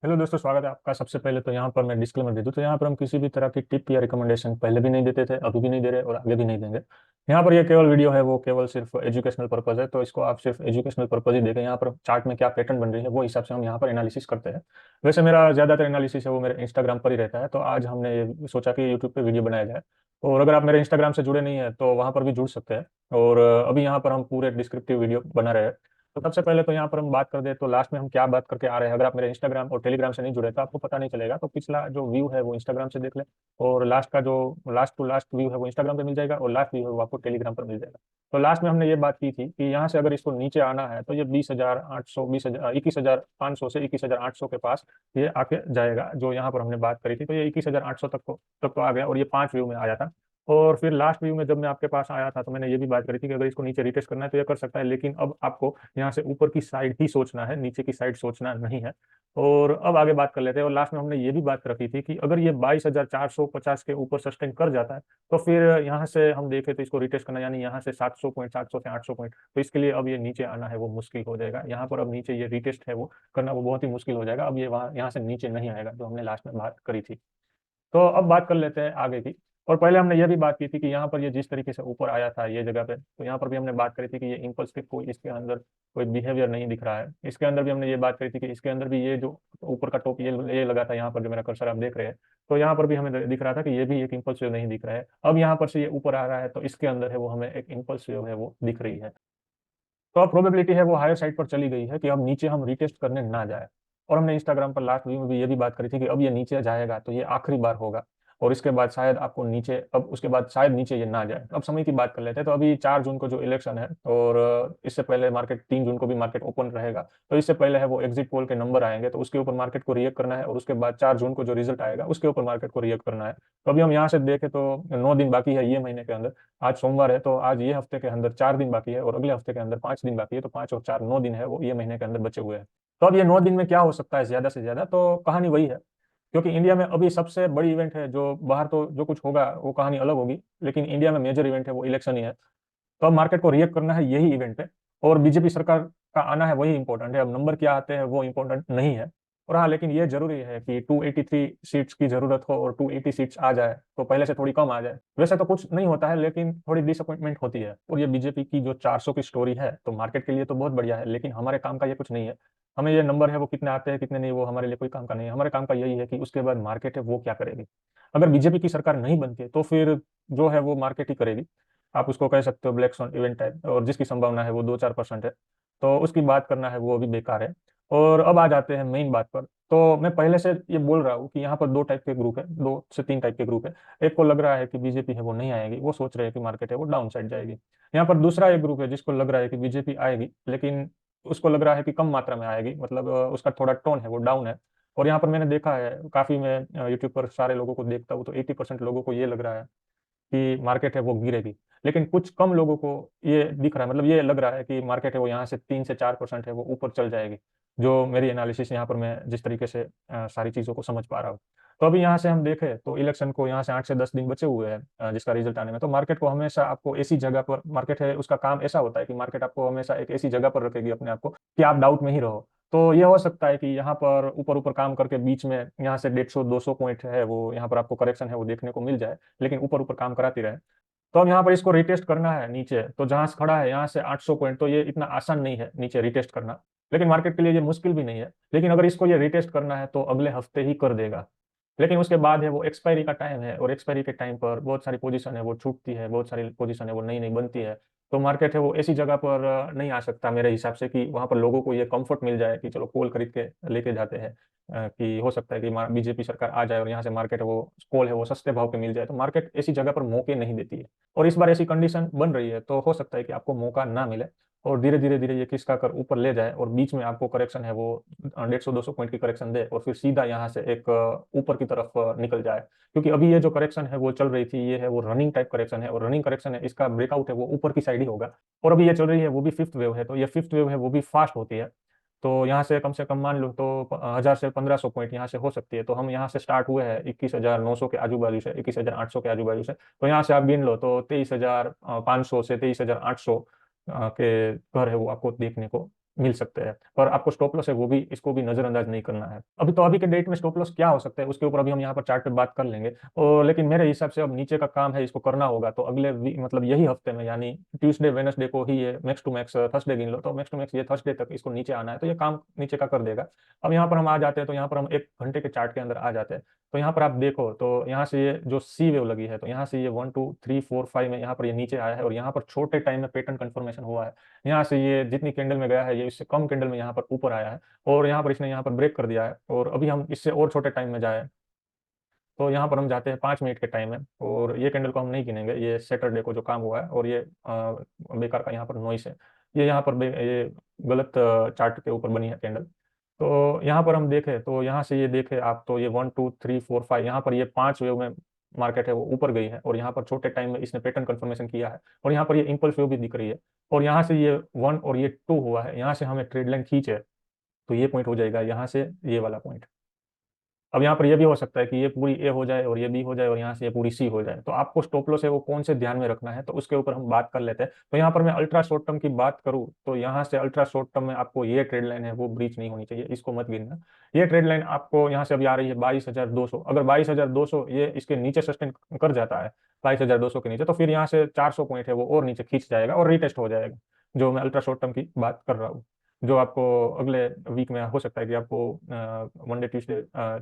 Hello दोस्तों, स्वागत है आपका। सबसे पहले तो यहाँ पर मैं डिस्क्लेमर दे दूँ तो यहाँ पर हम किसी भी तरह की टिप या रिकमेंडेशन पहले भी नहीं देते थे, अभी भी नहीं दे रहे और आगे भी नहीं देंगे। यहाँ पर ये केवल वीडियो है, वो केवल सिर्फ एजुकेशनल पर्पज है, तो इसको आप सिर्फ एजुकेशनल पर्पज ही देखें। यहाँ पर चार्ट में क्या पैटर्न बन रही है वो हिसाब से हम यहाँ पर एनालिसिस करते हैं। वैसे मेरा ज़्यादातर एनालिसिस है वो मेरे इंस्टाग्राम पर ही रहता है, तो आज हमने ये सोचा कि यूट्यूब पर वीडियो बनाया जाए। और अगर आप मेरे इंस्टाग्राम से जुड़े नहीं है तो वहाँ पर भी जुड़ सकते हैं। और अभी यहाँ पर हम पूरे डिस्क्रिप्टिव वीडियो बना रहे हैं। तो सबसे पहले तो यहाँ पर हम बात कर दे तो लास्ट में हम क्या बात करके आ रहे हैं। अगर आप मेरे इंस्टाग्राम और टेलीग्राम से नहीं जुड़े तो आपको पता नहीं चलेगा, तो पिछला जो व्यू है वो इंस्टाग्राम से देख ले। और लास्ट का जो लास्ट टू लास्ट व्यू है वो इंस्टाग्राम पे मिल जाएगा, और लास्ट व्यू है वो आपको टेलीग्राम पर मिल जाएगा। तो लास्ट में हमने ये बात की थी कि यहाँ से अगर इसको नीचे आना है तो ये 20,800 20,000 21,500 से 21,800 के पास ये आके जाएगा। जो यहाँ पर हमने बात करी थी तो ये 21,800 तक तो आ गया, और ये 5 व्यू में आया था। और फिर लास्ट व्यू में जब मैं आपके पास आया था तो मैंने ये भी बात करी थी कि अगर इसको नीचे रिटेस्ट करना है तो ये कर सकता है, लेकिन अब आपको यहाँ से ऊपर की साइड ही सोचना है, नीचे की साइड सोचना नहीं है। और अब आगे बात कर लेते हैं। और लास्ट में हमने ये भी बात रखी थी कि अगर ये 22,450 के ऊपर सस्टेन कर जाता है तो फिर यहाँ से हम देखें तो इसको रिटेस्ट करना, यानी यहाँ से 700 पॉइंट, 700 से 800 पॉइंट, तो इसके लिए अब ये नीचे आना है वो मुश्किल हो जाएगा। यहाँ पर अब नीचे ये रिटेस्ट है वो करना वो बहुत ही मुश्किल हो जाएगा। अब ये वहाँ यहाँ से नीचे नहीं आएगा, जो हमने लास्ट में बात करी थी। तो अब बात कर लेते हैं आगे की। और पहले हमने ये भी बात की थी कि यहाँ पर ये जिस तरीके से ऊपर आया था ये जगह पे, तो यहाँ पर भी हमने बात करी थी कि ये इम्पल्सिव कोई इसके अंदर कोई बिहेवियर नहीं दिख रहा है। इसके अंदर भी हमने ये बात करी थी कि इसके अंदर भी ये जो ऊपर का टॉप ये लगा था, यहाँ पर जो मेरा कर्सर आप देख रहे हैं, तो यहाँ पर भी हमें दिख रहा था कि ये भी एक इम्पल्सिव नहीं दिख रहा है। अब यहाँ पर से ये ऊपर आ रहा है तो इसके अंदर है वो हमें एक इम्पल्सिव है वो दिख रही है। तो अब प्रोबेबिलिटी है वो हायर साइड पर चली गई है कि अब नीचे हम रिटेस्ट करने ना जाए। और हमने इंस्टाग्राम पर लास्ट व्यू में भी ये भी बात करी थी कि अब ये नीचे जाएगा तो ये आखिरी बार होगा, और इसके बाद शायद आपको नीचे, अब उसके बाद शायद नीचे ये ना जाए। अब समय की बात कर लेते हैं। तो अभी 4 जून को जो इलेक्शन है, और इससे पहले मार्केट 3 जून को भी मार्केट ओपन रहेगा, तो इससे पहले है वो एग्जिट पोल के नंबर आएंगे, तो उसके ऊपर मार्केट को रिएक्ट करना है, और उसके बाद 4 जून को जो रिजल्ट आएगा उसके ऊपर मार्केट को रिएक्ट करना है। तो अभी हम यहाँ से देखें तो 9 दिन बाकी है ये महीने के अंदर। आज सोमवार है, तो आज ये हफ्ते के अंदर 4 दिन बाकी है, और अगले हफ्ते के अंदर 5 दिन बाकी है, तो 5 और 4 9 दिन है वो ये महीने के अंदर बचे हुए हैं। तो अब ये 9 दिन में क्या हो सकता है ज्यादा से ज्यादा, तो कहानी वही है। क्योंकि इंडिया में अभी सबसे बड़ी इवेंट है, जो बाहर तो जो कुछ होगा वो कहानी अलग होगी, लेकिन इंडिया में मेजर इवेंट है वो इलेक्शन ही है। तो अब मार्केट को रिएक्ट करना है यही इवेंट है, और बीजेपी सरकार का आना है वही इंपॉर्टेंट है। अब नंबर क्या आते हैं वो इंपॉर्टेंट नहीं है। और हाँ, लेकिन ये जरूरी है कि 283 सीट्स की जरूरत हो, और 280 सीट्स आ जाए तो पहले से थोड़ी कम आ जाए। वैसे तो कुछ नहीं होता है, लेकिन थोड़ी डिसअपॉइंटमेंट होती है। और ये बीजेपी की जो 400 की स्टोरी है तो मार्केट के लिए तो बहुत बढ़िया है, लेकिन हमारे काम का ये कुछ नहीं है। हमें ये नंबर है वो कितने आते हैं कितने नहीं, वो हमारे लिए कोई काम का नहीं है। हमारे काम का यही है कि उसके बाद मार्केट है वो क्या करेगी। अगर बीजेपी की सरकार नहीं बनती तो फिर जो है वो मार्केट ही करेगी। आप उसको कह सकते हो ब्लैक स्वैन इवेंट टाइप, और जिसकी संभावना है वो 2-4% है, तो उसकी बात करना है वो अभी बेकार है। और अब आ जाते हैं मेन बात पर। तो मैं पहले से ये बोल रहा हूँ कि यहाँ पर 2 टाइप के ग्रुप है, 2 से 3 टाइप के ग्रुप है। एक को लग रहा है कि बीजेपी है वो नहीं आएगी, वो सोच रहे हैं कि मार्केट है वो डाउन साइड जाएगी। यहाँ पर दूसरा एक ग्रुप है जिसको लग रहा है कि बीजेपी आएगी, लेकिन उसको लग रहा है कि कम मात्रा में आएगी, मतलब उसका थोड़ा टोन है वो डाउन है। और यहाँ पर मैंने देखा है काफी, मैं यूट्यूब पर सारे लोगों को देखता हूँ तो 80% लोगों को ये लग रहा है कि मार्केट है वो गिरेगी। लेकिन कुछ कम लोगों को ये दिख रहा है, मतलब ये लग रहा है कि मार्केट है वो यहाँ से 3 से 4% है वो ऊपर चल जाएगी। जो मेरी एनालिसिस यहाँ पर मैं जिस तरीके से सारी चीज़ों को समझ पा रहा हूँ। तो अभी यहाँ से हम देखें तो इलेक्शन को यहाँ से 8 से 10 दिन बचे हुए हैं, जिसका रिजल्ट आने में। तो मार्केट को हमेशा आपको ऐसी जगह पर, मार्केट है उसका काम ऐसा होता है कि मार्केट आपको हमेशा एक ऐसी जगह पर रखेगी अपने आप को कि आप डाउट में ही रहो। तो ये हो सकता है कि यहाँ पर ऊपर ऊपर काम करके बीच में यहाँ से 150-200 पॉइंट है वो यहाँ पर आपको करेक्शन है वो देखने को मिल जाए, लेकिन ऊपर ऊपर काम कराती रहे। तो अब यहाँ पर इसको रिटेस्ट करना है नीचे, तो जहां से खड़ा है यहाँ से 800 पॉइंट, तो ये इतना आसान नहीं है नीचे रिटेस्ट करना। लेकिन मार्केट के लिए ये मुश्किल भी नहीं है। लेकिन अगर इसको ये रिटेस्ट करना है तो अगले हफ्ते ही कर देगा। लेकिन उसके बाद है वो एक्सपायरी का टाइम है, और एक्सपायरी के टाइम पर बहुत सारी पोजीशन है वो छूटती है, बहुत सारी पोजीशन है वो नई नई बनती है। तो मार्केट है वो ऐसी जगह पर नहीं आ सकता मेरे हिसाब से कि वहां पर लोगों को ये कंफर्ट मिल जाए कि चलो कॉल खरीद के लेके जाते हैं। कि हो सकता है कि बीजेपी सरकार आ जाए और यहाँ से मार्केट है वो कॉल है वो सस्ते भाव पे मिल जाए, तो मार्केट ऐसी जगह पर मौके नहीं देती है। और इस बार ऐसी कंडीशन बन रही है, तो हो सकता है कि आपको मौका ना मिले, और धीरे धीरे धीरे ये खिसका कर ऊपर ले जाए, और बीच में आपको करेक्शन है वो 150-200 पॉइंट की करेक्शन दे, और फिर सीधा यहाँ से एक ऊपर की तरफ निकल जाए। क्योंकि अभी ये जो करेक्शन है वो चल रही थी, ये है वो रनिंग टाइप करेक्शन है, और रनिंग करेक्शन है, इसका ब्रेकआउट है वो ऊपर की साइड ही होगा। और अभी ये चल रही है वो भी फिफ्थ वेव है, तो ये फिफ्थ वेव है वो भी फास्ट होती है। तो यहाँ से कम मान लो तो 1,000 से 1,500 पॉइंट यहाँ से हो सकती है। तो हम यहाँ से स्टार्ट हुए हैं 21,900 के आजू बाजू से, 21,800 के आजू बाजू से, तो यहाँ से आप गिन लो तो 23,500 से 23,800 के घर है वो आपको देखने को मिल सकते हैं, पर आपको स्टॉप लॉस है वो भी, इसको भी नजरअंदाज नहीं करना है। अभी तो अभी के डेट में स्टॉप लॉस क्या हो सकता है उसके ऊपर अभी हम यहाँ पर चार्ट पे बात कर लेंगे। और लेकिन मेरे हिसाब से अब नीचे का काम है, इसको करना होगा। तो अगले मतलब यही हफ्ते में, यानी ट्यूसडे वेनसडे को ही ये मैक्स टू मैक्स, थर्सडे गिन लो तो मैक्स टू मैक्स ये थर्सडे तक इसको नीचे आना है, तो ये काम नीचे का कर देगा। अब यहाँ पर हम आ जाते हैं, तो यहाँ पर हम 1 घंटे के चार्ट के अंदर आ जाते हैं। तो यहाँ पर आप देखो, तो यहाँ से ये जो सी वेव लगी है, तो यहाँ से ये 1 2 3 4 5 में यहाँ पर ये नीचे आया है, और यहाँ पर छोटे टाइम में पैटर्न कंफर्मेशन हुआ है। यहाँ से ये जितनी कैंडल में गया है, ये इससे कम कैंडल में यहाँ पर ऊपर आया है, और यहाँ पर इसने यहाँ पर ब्रेक कर दिया है। और अभी हम इससे और छोटे टाइम में जाए, तो यहाँ पर हम जाते हैं 5 मिनट के टाइम में, और ये कैंडल को हम नहीं गिनेंगे, ये सैटरडे को जो काम हुआ है, और ये बेकार का यहाँ पर नॉइस है। ये यहाँ पर ये गलत चार्ट के ऊपर बनी है कैंडल। तो यहाँ पर हम देखें, तो यहाँ से ये देखें आप, तो ये 1 2 3 4 5, यहाँ पर ये 5 वेव में मार्केट है वो ऊपर गई है, और यहाँ पर छोटे टाइम में इसने पैटर्न कंफर्मेशन किया है, और यहाँ पर ये इंपल्स वेव भी दिख रही है। और यहाँ से ये 1 और ये 2 हुआ है, यहाँ से हमें ट्रेड लाइन खींचे, तो ये पॉइंट हो जाएगा यहाँ से ये वाला पॉइंट। अब यहाँ पर ये भी हो सकता है कि ये पूरी ए हो जाए और ये बी हो जाए और यहाँ से ये पूरी सी हो जाए, तो आपको स्टॉप लॉस है वो कौन से ध्यान में रखना है, तो उसके ऊपर हम बात कर लेते हैं। तो यहाँ पर मैं अल्ट्रा शॉर्ट टर्म की बात करूँ, तो यहाँ से अल्ट्रा शॉर्ट टर्म में आपको ये ट्रेड लाइन है वो ब्रीच नहीं होनी चाहिए, इसको मत गिनना। ये ट्रेड लाइन आपको यहाँ से अभी आ रही है 22,200, अगर 22,200 ये इसके नीचे सस्टेन कर जाता है 22,200 के नीचे, तो फिर यहाँ से 400 पॉइंट है वो और नीचे खींच जाएगा और रिटेस्ट हो जाएगा, जो मैं अल्ट्रा शॉर्ट टर्म की बात कर रहा हूँ। जो आपको अगले वीक में हो सकता है कि आपको मंडे ट्यूसडे,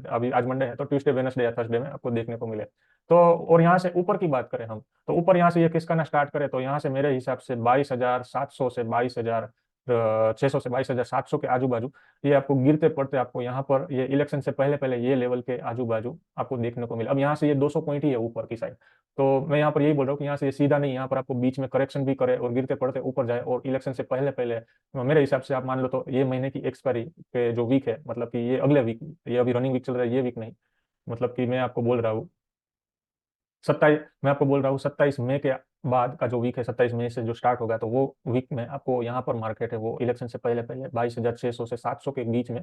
अभी आज मंडे है तो ट्यूसडे वेडनेसडे या थर्सडे में आपको देखने को मिले। तो और यहाँ से ऊपर की बात करें हम, तो ऊपर यहाँ से ये किसका ना स्टार्ट करें, तो यहाँ से मेरे हिसाब से 22,700 से 22,600 से 22,700 के आजू बाजू ये आपको गिरते पड़ते, आपको यहाँ पर ये इलेक्शन से पहले पहले ये लेवल के आजू बाजू आपको देखने को मिले। अब यहाँ से ये 200 पॉइंट ही है ऊपर की साइड, तो मैं यहाँ पर यही बोल रहा हूँ कि यहाँ से ये सीधा नहीं, यहाँ पर आपको बीच में करेक्शन भी करे और गिरते पड़ते ऊपर जाए, और इलेक्शन से पहले पहले मेरे हिसाब से आप मान लो तो ये महीने की एक्सपायरी पे जो वीक है, मतलब कि ये अगले वीक, ये अभी रनिंग वीक चल रहा है, ये वीक नहीं, मतलब कि मैं आपको बोल रहा हूँ 27, मैं आपको बोल रहा हूँ 27 मई के बाद का जो वीक है, 27 मई से जो स्टार्ट होगा, तो वो वीक में आपको यहाँ पर मार्केट है वो इलेक्शन से पहले पहले 22,600 से 700 के बीच में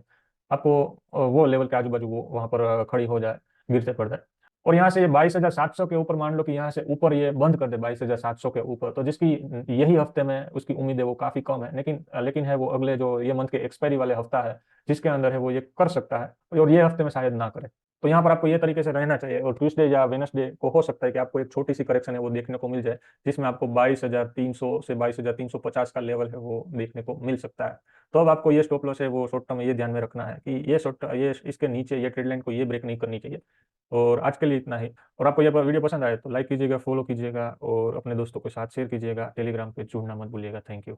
आपको वो लेवल के आजू बाजू वो वहां पर खड़ी हो जाए, गिरते पड़ जाए। और यहाँ से ये 22,700 के ऊपर मान लो कि यहाँ से ऊपर ये बंद कर दे 22,700 के ऊपर, तो जिसकी यही हफ्ते में उसकी उम्मीद है वो काफी कम है, लेकिन लेकिन है वो अगले जो ये मंथ के एक्सपायरी वाले हफ्ता है जिसके अंदर है वो ये कर सकता है, और ये हफ्ते में शायद ना करे। तो यहाँ पर आपको ये तरीके से रहना चाहिए, और ट्यूसडे या वेनसडे को हो सकता है कि आपको एक छोटी सी करेक्शन है वो देखने को मिल जाए, जिसमें आपको 22,300 से 22,350 का लेवल है वो देखने को मिल सकता है। तो अब आपको ये स्टॉप लॉस है वो शॉर्ट टर्म में ये ध्यान में रखना है कि ये इसके नीचे ये ट्रेड लाइन को ये ब्रेक नहीं करनी चाहिए। और आज के लिए इतना ही। और आपको ये वीडियो पसंद आए तो लाइक कीजिएगा, फॉलो कीजिएगा, और अपने दोस्तों के साथ शेयर कीजिएगा, टेलीग्राम पे जुड़ना मत भूलिएगा। Thank you.